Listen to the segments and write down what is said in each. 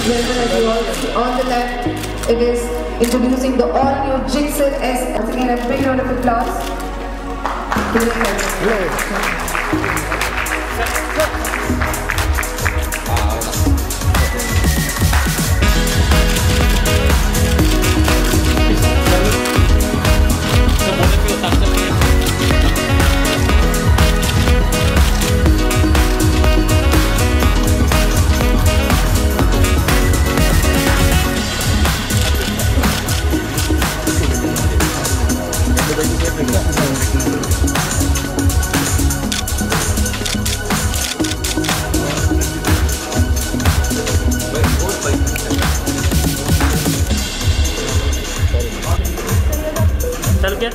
and gentlemen, as you all see on the left, it is introducing the all-new GIXXER SF. Once again, a big round of applause. चल क्या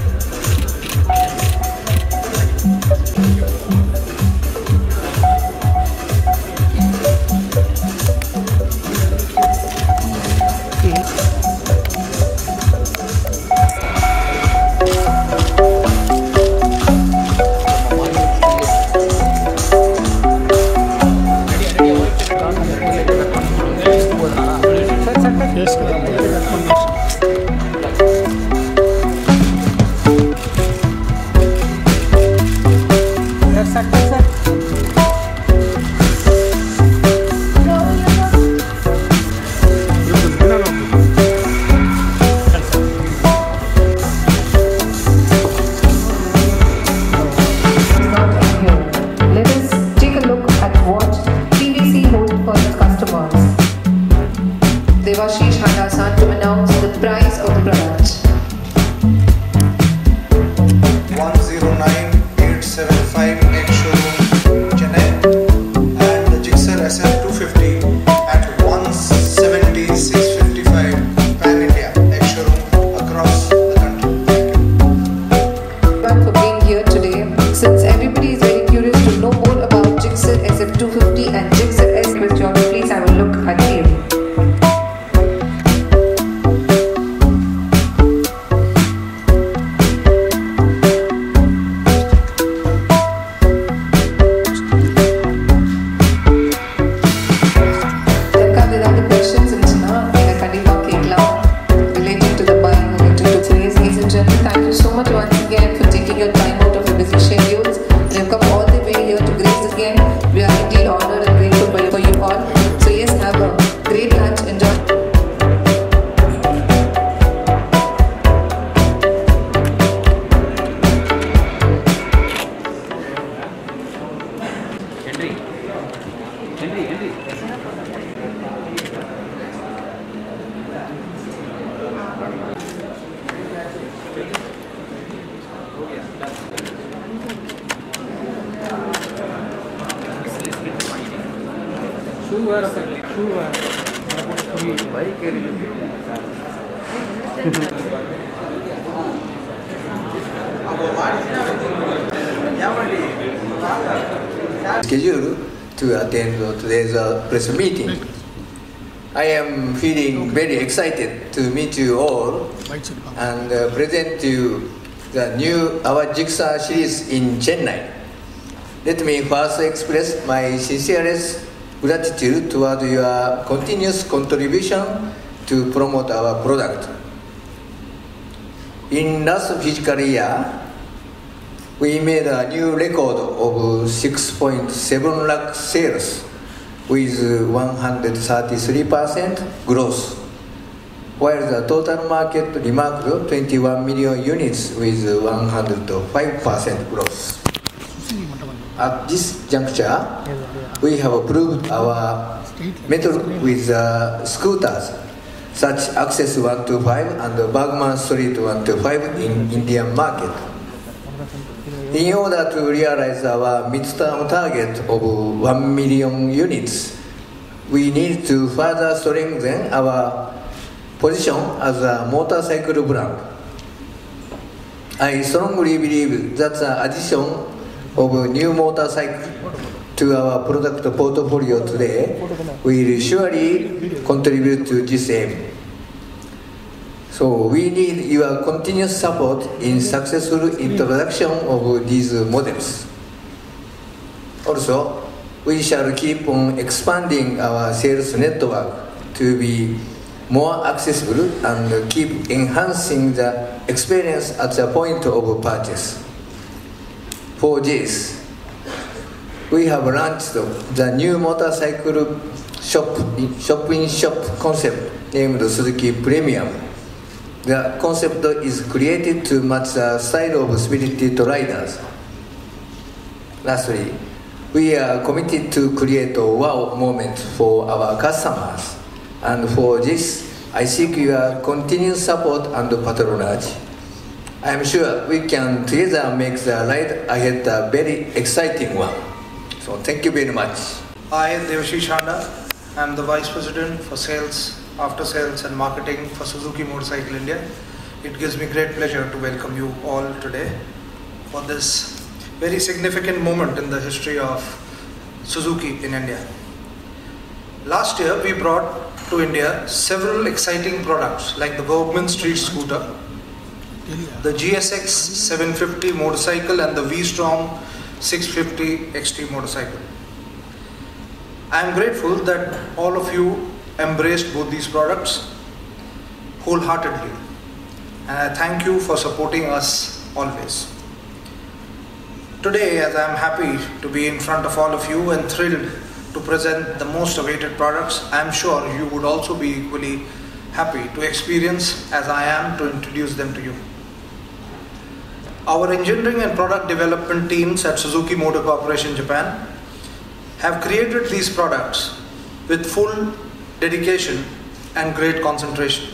Devashish Handa to announce the price of the product. 109,875 in showroom Chennai, and the GIXXER SF 250 at 170,655 pan India ex showroom across the country. Thank you for being here today. Since everybody is very curious to know more about GIXXER SF 250 and GIXXER SF, please have a look at him. Thank you so much once again for taking your time out of your busy schedules. You've come all the way here to grace us again. We are indeed honored and grateful for you all. So yes, have a great lunch. Enjoy. Scheduled to attend today's press meeting. I am feeling very excited to meet you all and present to you the new our GIXXER series in Chennai. Let me first express my sincerest gratitude toward your continuous contribution to promote our product. In last fiscal year, we made a new record of 6.7 lakh sales with 133% growth, while the total market remarked 21 million units with 105% growth. At this juncture, we have proved our method with scooters such Access 125 and Bergman Street 125 in Indian market. In order to realize our mid-term target of 1 million units, we need to further strengthen our position as a motorcycle brand. I strongly believe that the addition of a new motorcycle to our product portfolio today will surely contribute to this aim. So we need your continuous support in successful introduction of these models. Also, we shall keep on expanding our sales network to be more accessible and keep enhancing the experience at the point of purchase. For this, we have launched the new motorcycle shop-in-shop concept named Suzuki Premium. The concept is created to match the style of spirited riders. Lastly, we are committed to create a wow moment for our customers. And for this, I seek your continued support and patronage. I am sure we can together make the ride ahead a very exciting one. So thank you very much. I, Devashish Handa, I am the Vice President for Sales, After Sales and Marketing for Suzuki Motorcycle India. It gives me great pleasure to welcome you all today for this very significant moment in the history of Suzuki in India. Last year we brought to India several exciting products like the Bergman Street Scooter, the GSX 750 motorcycle and the V-Strom 650 XT motorcycle. I am grateful that all of you embraced both these products wholeheartedly, and I thank you for supporting us always. Today, as I am happy to be in front of all of you and thrilled to present the most awaited products, I am sure you would also be equally happy to experience as I am to introduce them to you. Our engineering and product development teams at Suzuki Motor Corporation Japan have created these products with full dedication and great concentration.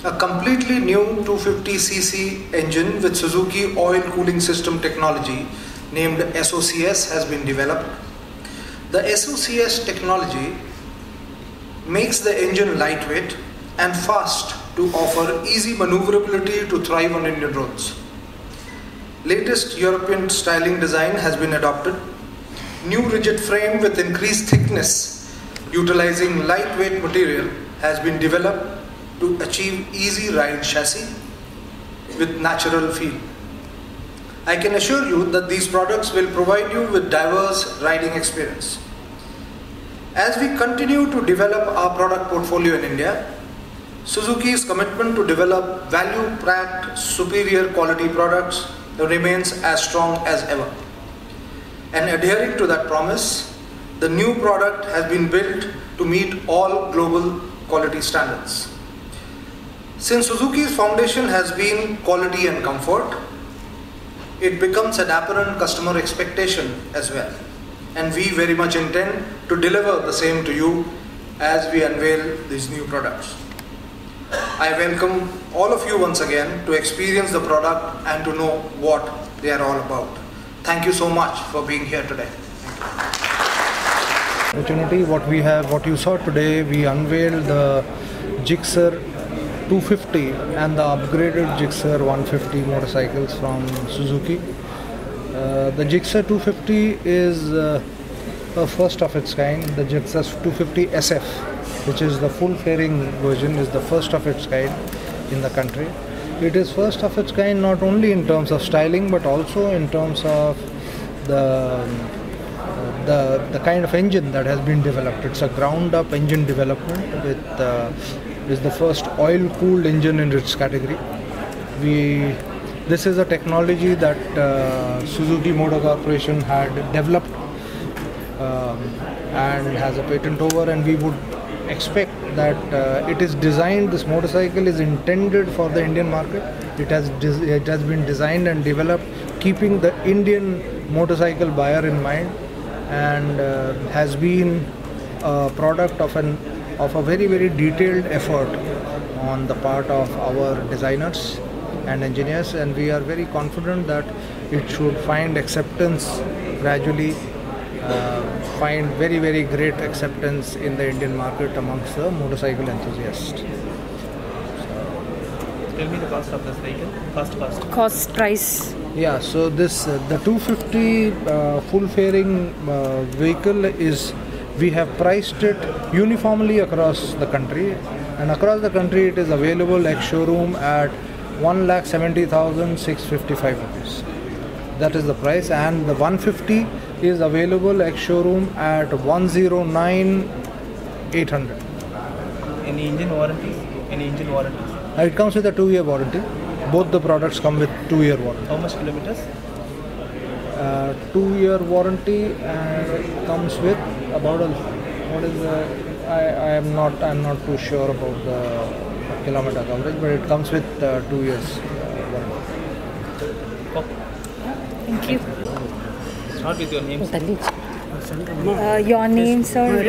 A completely new 250cc engine with Suzuki oil cooling system technology named SOCS has been developed. The SOCS technology makes the engine lightweight and fast to offer easy maneuverability to thrive on Indian roads. Latest European styling design has been adopted. New rigid frame with increased thickness utilizing lightweight material has been developed to achieve easy ride chassis with natural feel. I can assure you that these products will provide you with diverse riding experience. As we continue to develop our product portfolio in India, Suzuki's commitment to develop value-packed, superior quality products remains as strong as ever. And adhering to that promise, the new product has been built to meet all global quality standards. Since Suzuki's foundation has been quality and comfort, it becomes an apparent customer expectation as well. And we very much intend to deliver the same to you as we unveil these new products. I welcome all of you once again to experience the product and to know what they are all about. Thank you so much for being here today. Opportunity, what you saw today, we unveiled the GIXXER 250 and the upgraded GIXXER 150 motorcycles from Suzuki. The GIXXER 250 is a first of its kind. The GIXXER 250 SF, which is the full fairing version, is the first of its kind in the country. It is first of its kind not only in terms of styling but also in terms of the kind of engine that has been developed. It's a ground up engine development with is the first oil cooled engine in its category. This is a technology that Suzuki Motor Corporation had developed and has a patent over, and we would expect that it is designed, this motorcycle is intended for the Indian market. It has been designed and developed keeping the Indian motorcycle buyer in mind, and has been a product of a very, very detailed effort on the part of our designers and engineers, and we are very confident that it should find acceptance gradually, find very, very great acceptance in the Indian market amongst the motorcycle enthusiasts. Tell me the cost of this vehicle. Cost price. Yeah, so this the 250 full fairing vehicle is, we have priced it uniformly across the country, and across the country it is available ex showroom at 1,70,655 rupees. That is the price, and the 150 is available ex showroom at 109,800. Any engine warranty? Any engine warranty? It comes with a 2-year warranty. Both the products come with 2-year warranty. How much kilometers? 2-year warranty, and it comes with about what is the, I'm not too sure about the kilometer coverage, but it comes with 2 years warranty. Thank you. Start with your name. Your name, sir?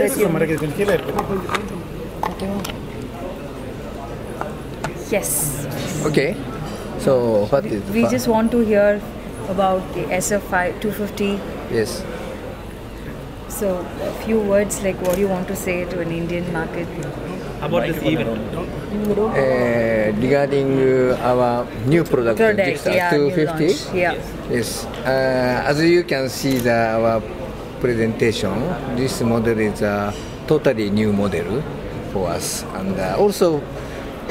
Yes. Okay. So what is We just want to hear about the SF 250. Yes. So a few words, like what do you want to say to an Indian market? About this event. Regarding our new product, GIXXER yeah, new 250. launch, yeah. Yes. As you can see our presentation, this model is a totally new model for us, and also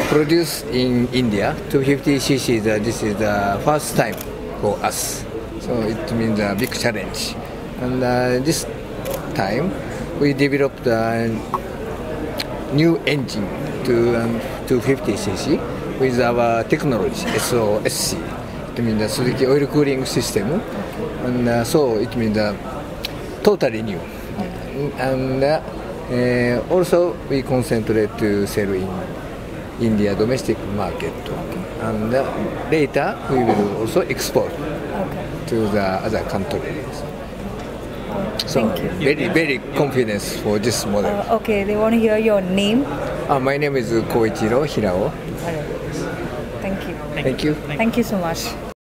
produced in India. 250cc. This is the first time for us, so it means a big challenge. And this time we developed a new engine to 250cc with our technology SC. It means the Suzuki oil cooling system, and so it means totally new. And also we concentrate to sell in India domestic market, and later we will also export to the other countries. So very confidence for this model. Okay, they want to hear your name. My name is Koichiro Hirao. Thank you. Thank you. Thank you so much.